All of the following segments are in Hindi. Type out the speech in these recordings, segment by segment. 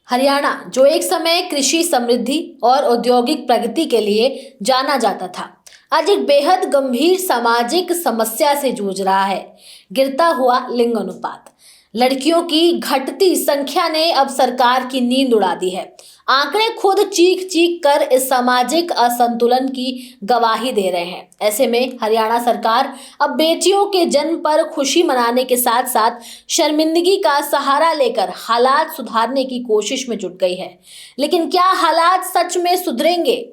हरियाणा, जो एक समय कृषि समृद्धि और औद्योगिक प्रगति के लिए जाना जाता था, आज एक बेहद गंभीर सामाजिक समस्या से जूझ रहा है। गिरता हुआ लिंग अनुपात। लड़कियों की घटती संख्या ने अब सरकार की नींद उड़ा दी है। आंकड़े खुद चीख चीख कर इस सामाजिक असंतुलन की गवाही दे रहे हैं। ऐसे में हरियाणा सरकार अब बेटियों के जन्म पर खुशी मनाने के साथ साथ शर्मिंदगी का सहारा लेकर हालात सुधारने की कोशिश में जुट गई है। लेकिन क्या हालात सच में सुधरेंगे?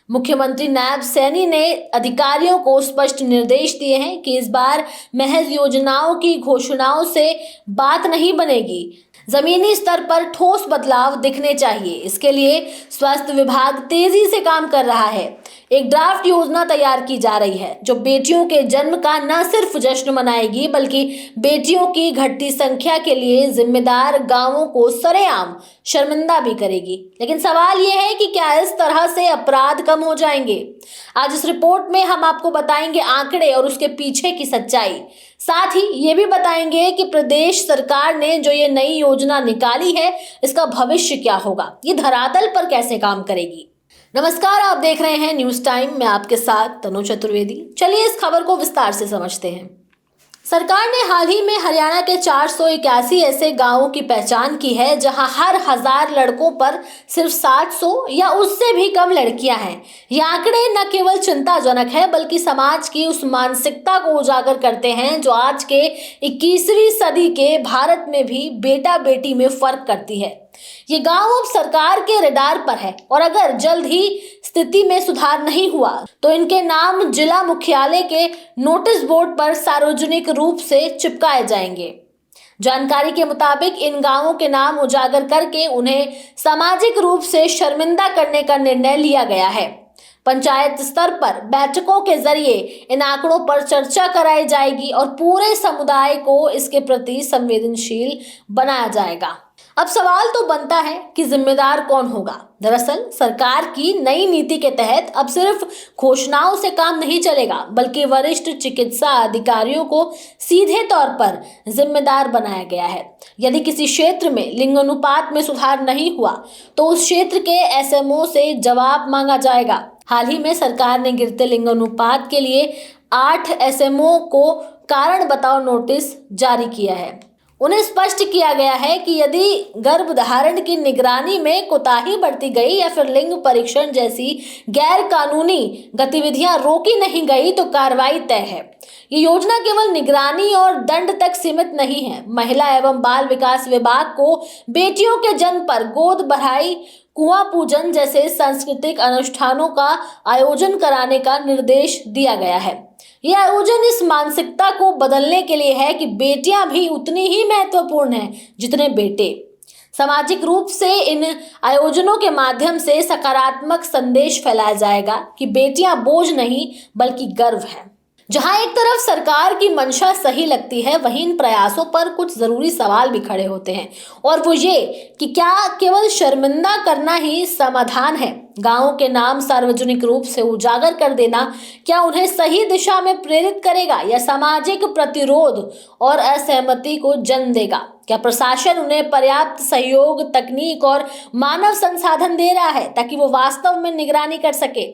मुख्यमंत्री नायब सैनी ने अधिकारियों को स्पष्ट निर्देश दिए हैं कि इस बार महज योजनाओं की घोषणाओं से बात नहीं बनेगी। जमीनी स्तर पर ठोस बदलाव दिखने चाहिए। इसके लिए स्वास्थ्य विभाग तेजी से काम कर रहा है। एक ड्राफ्ट योजना तैयार की जा रही है जो बेटियों के जन्म का न सिर्फ जश्न मनाएगी बल्कि बेटियों की घटती संख्या के लिए जिम्मेदार गांवों को सरेआम शर्मिंदा भी करेगी। लेकिन सवाल यह है कि क्या इस तरह से अपराध कम हो जाएंगे? आज इस रिपोर्ट में हम आपको बताएंगे आंकड़े और उसके पीछे की सच्चाई। साथ ही ये भी बताएंगे कि प्रदेश सरकार ने जो ये नई योजना निकाली है इसका भविष्य क्या होगा, ये धरातल पर कैसे काम करेगी। नमस्कार, आप देख रहे हैं न्यूज टाइम। मैं आपके साथ तनु चतुर्वेदी। चलिए इस खबर को विस्तार से समझते हैं। सरकार ने हाल ही में हरियाणा के 481 ऐसे गांवों की पहचान की है जहां हर 1000 लड़कों पर सिर्फ 700 या उससे भी कम लड़कियां हैं। ये आंकड़े न केवल चिंताजनक है बल्कि समाज की उस मानसिकता को उजागर करते हैं जो आज के 21वीं सदी के भारत में भी बेटा बेटी में फर्क करती है। ये गांव अब सरकार के रडार पर है और अगर जल्द ही स्थिति में सुधार नहीं हुआ तो इनके नाम जिला मुख्यालय के नोटिस बोर्ड पर सार्वजनिक रूप से चिपकाए जाएंगे। जानकारी के मुताबिक इन गांवों के नाम उजागर करके उन्हें सामाजिक रूप से शर्मिंदा करने का निर्णय लिया गया है। पंचायत स्तर पर बैठकों के जरिए इन आंकड़ों पर चर्चा कराई जाएगी और पूरे समुदाय को इसके प्रति संवेदनशील बनाया जाएगा। अब सवाल तो बनता है कि जिम्मेदार कौन होगा। दरअसल सरकार की नई नीति के तहत अब सिर्फ घोषणाओं से काम नहीं चलेगा बल्कि वरिष्ठ चिकित्सा अधिकारियों को सीधे तौर पर जिम्मेदार बनाया गया है। यदि किसी क्षेत्र में लिंग अनुपात में सुधार नहीं हुआ तो उस क्षेत्र के एसएमओ से जवाब मांगा जाएगा। हाल ही में सरकार ने गिरते लिंग अनुपात के लिए 8 एसएमओ को कारण बताओ नोटिस जारी किया है। उन्हें स्पष्ट किया गया है कि यदि गर्भधारण की निगरानी में कोताही बरती गई या फिर लिंग परीक्षण जैसी गैर कानूनी गतिविधियां रोकी नहीं गई तो कार्रवाई तय है। ये योजना केवल निगरानी और दंड तक सीमित नहीं है। महिला एवं बाल विकास विभाग को बेटियों के जन्म पर गोद भराई, कुआं पूजन जैसे सांस्कृतिक अनुष्ठानों का आयोजन कराने का निर्देश दिया गया है। यह आयोजन इस मानसिकता को बदलने के लिए है कि बेटियां भी उतनी ही महत्वपूर्ण हैं जितने बेटे। सामाजिक रूप से इन आयोजनों के माध्यम से सकारात्मक संदेश फैलाया जाएगा कि बेटियां बोझ नहीं बल्कि गर्व है। जहां एक तरफ सरकार की मंशा सही लगती है वहीं इन प्रयासों पर कुछ जरूरी सवाल भी खड़े होते हैं और वो ये कि क्या केवल शर्मिंदा करना ही समाधान है? गांवों के नाम सार्वजनिक रूप से उजागर कर देना क्या उन्हें सही दिशा में प्रेरित करेगा या सामाजिक प्रतिरोध और असहमति को जन्म देगा? क्या प्रशासन उन्हें पर्याप्त सहयोग, तकनीक और मानव संसाधन दे रहा है ताकि वो वास्तव में निगरानी कर सके?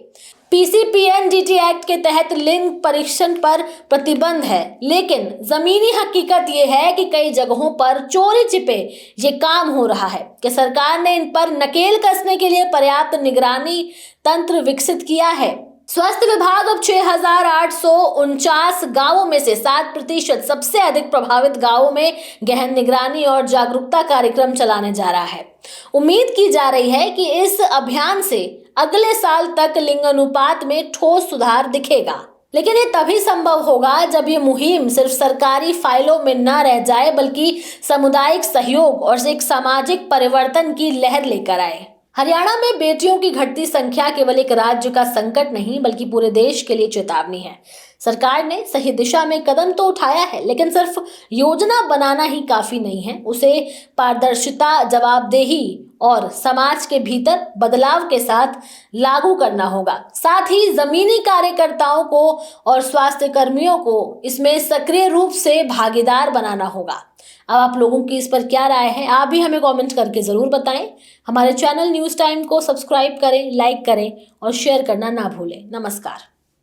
पीसीपीएनडीटी एक्ट के तहत लिंग परीक्षण पर प्रतिबंध है, लेकिन जमीनी हकीकत यह है कि कई जगहों पर चोरी छिपे ये काम हो रहा है कि सरकार ने इन पर नकेल कसने के लिए पर्याप्त निगरानी तंत्र विकसित किया है। स्वास्थ्य विभाग अब 6849 गांवों में से 7% सबसे अधिक प्रभावित गांवों में गहन निगरानी और जागरूकता कार्यक्रम चलाने जा रहा है। उम्मीद की जा रही है कि इस अभियान से अगले साल तक लिंग अनुपात में ठोस सुधार दिखेगा। लेकिन ये तभी संभव होगा जब ये मुहिम सिर्फ सरकारी फाइलों में न रह जाए बल्कि सामुदायिक सहयोग और एक सामाजिक परिवर्तन की लहर लेकर आए। हरियाणा में बेटियों की घटती संख्या केवल एक राज्य का संकट नहीं बल्कि पूरे देश के लिए चेतावनी है। सरकार ने सही दिशा में कदम तो उठाया है, लेकिन सिर्फ योजना बनाना ही काफी नहीं है। उसे पारदर्शिता, जवाबदेही और समाज के भीतर बदलाव के साथ लागू करना होगा। साथ ही जमीनी कार्यकर्ताओं को और स्वास्थ्य कर्मियों को इसमें सक्रिय रूप से भागीदार बनाना होगा। अब आप लोगों की इस पर क्या राय है, आप भी हमें कमेंट करके ज़रूर बताएं। हमारे चैनल न्यूज़ टाइम को सब्सक्राइब करें, लाइक करें और शेयर करना ना भूलें। नमस्कार।